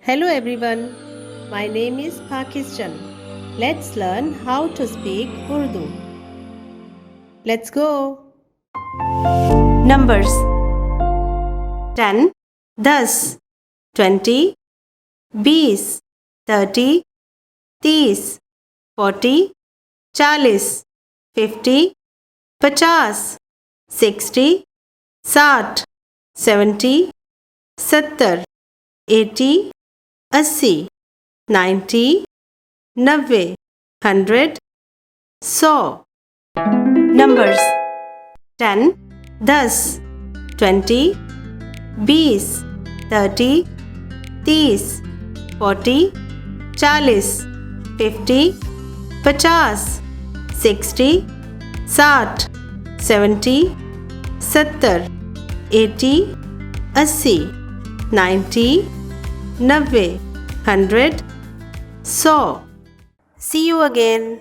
Hello everyone, my name is Pakistan. Let's learn how to speak Urdu. Let's go. Numbers 10, 10, 20, 20, 30, 30, 40, 40, 50, 50, 60, 60, 70, 70, 80, 80, 90, 90, 100, 100. Numbers 10, 10, 20, 20, 30, 30, 40, 40, 50, 50, 60, 60, 70, 70, 80, 80, 90, 90, 100, 100. See you again.